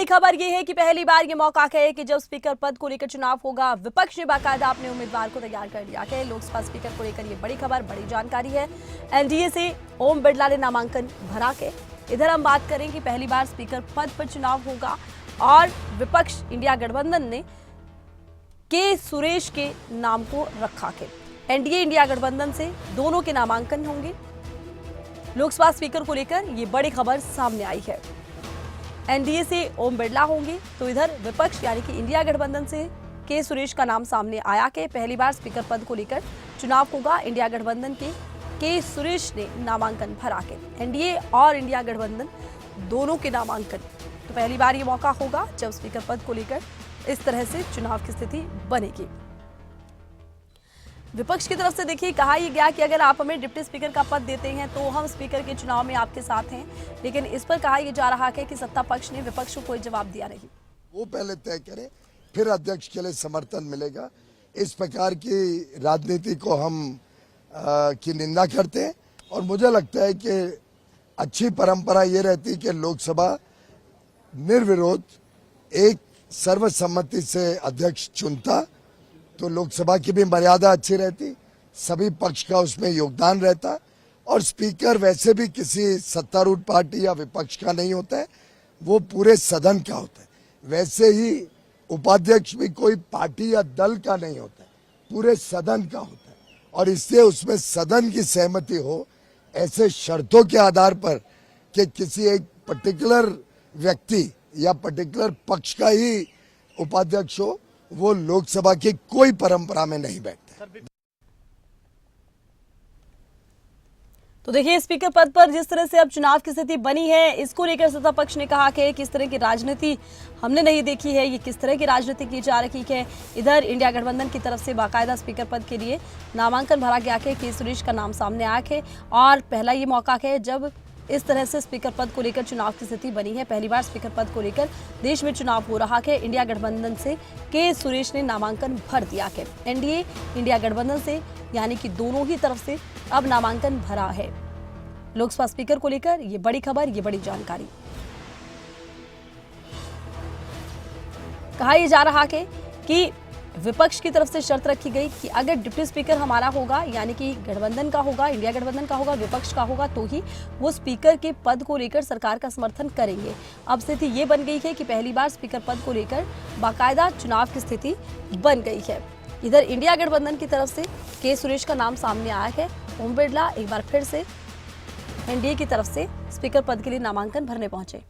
बड़ी खबर यह है कि पहली बार ये मौका है कि जब स्पीकर पद को लेकर चुनाव होगा, विपक्ष ने बाकायदा अपने उम्मीदवार को तैयार कर लिया है। लोकसभा स्पीकर को लेकर ये बड़ी खबर, बड़ी जानकारी है। एनडीए से ओम बिरला ने नामांकन भरा के। इधर हम बात करें कि पहली बार स्पीकर पद पर चुनाव होगा और विपक्ष इंडिया गठबंधन ने के सुरेश के नाम को रखा के। एनडीए इंडिया गठबंधन से दोनों के नामांकन होंगे। लोकसभा स्पीकर को लेकर ये बड़ी खबर सामने आई है। एनडीए से ओम बिरला होंगे तो इधर विपक्ष यानी कि इंडिया गठबंधन से के सुरेश का नाम सामने आया कि पहली बार स्पीकर पद को लेकर चुनाव होगा। इंडिया गठबंधन के सुरेश ने नामांकन भरा के। एनडीए और इंडिया गठबंधन दोनों के नामांकन, तो पहली बार ये मौका होगा जब स्पीकर पद को लेकर इस तरह से चुनाव की स्थिति बनेगी। विपक्ष की तरफ से देखिए कहा यह गया कि अगर आप हमें डिप्टी स्पीकर का पद देते हैं तो हम स्पीकर के चुनाव में आपके साथ हैं, लेकिन इस पर कहा यह जा रहा है कि सत्ता पक्ष ने विपक्ष को कोई जवाब दिया नहीं। वो पहले तय करे, फिर अध्यक्ष के लिए समर्थन मिलेगा। इस प्रकार की राजनीति को हम की निंदा करते हैं और मुझे लगता है कि अच्छी परंपरा ये रहती कि लोकसभा निर्विरोध एक सर्वसम्मति से अध्यक्ष चुनता, तो लोकसभा की भी मर्यादा अच्छी रहती, सभी पक्ष का उसमें योगदान रहता और स्पीकर वैसे भी किसी सत्तारूढ़ पार्टी या विपक्ष का नहीं होता है, वो पूरे सदन का होता है। वैसे ही उपाध्यक्ष भी कोई पार्टी या दल का नहीं होता है, पूरे सदन का होता है और इससे उसमें सदन की सहमति हो। ऐसे शर्तों के आधार पर कि किसी एक पर्टिकुलर व्यक्ति या पर्टिकुलर पक्ष का ही उपाध्यक्ष हो, वो लोकसभा की कोई परंपरा में नहीं बैठते। तो देखिए स्पीकर पद पर जिस तरह से अब चुनाव की स्थिति बनी है, इसको लेकर सत्ता पक्ष ने कहा कि किस तरह की राजनीति हमने नहीं देखी है, ये किस तरह की राजनीति की जा रही है। इधर इंडिया गठबंधन की तरफ से बाकायदा स्पीकर पद के लिए नामांकन भरा गया है के सुरेश का नाम सामने आया है और पहला ये मौका है जब इस तरह से स्पीकर पद को लेकर चुनाव की स्थिति बनी है। पहली बार स्पीकर पद को लेकर देश में चुनाव हो रहा है। इंडिया गठबंधन से के सुरेश ने नामांकन भर दिया है। एनडीए इंडिया गठबंधन से यानी कि दोनों ही तरफ से अब नामांकन भरा है। लोकसभा स्पीकर को लेकर ये बड़ी खबर, ये बड़ी जानकारी। कहा यह जा रहा है कि विपक्ष की तरफ से शर्त रखी गई कि अगर डिप्टी स्पीकर हमारा होगा यानी कि गठबंधन का होगा, इंडिया गठबंधन का होगा, विपक्ष का होगा, तो ही वो स्पीकर के पद को लेकर सरकार का समर्थन करेंगे। अब स्थिति ये बन गई है कि पहली बार स्पीकर पद को लेकर बाकायदा चुनाव की स्थिति बन गई है। इधर इंडिया गठबंधन की तरफ से के सुरेश का नाम सामने आया है। ओम बिरला एक बार फिर से एनडीए की तरफ से स्पीकर पद के लिए नामांकन भरने पहुंचे।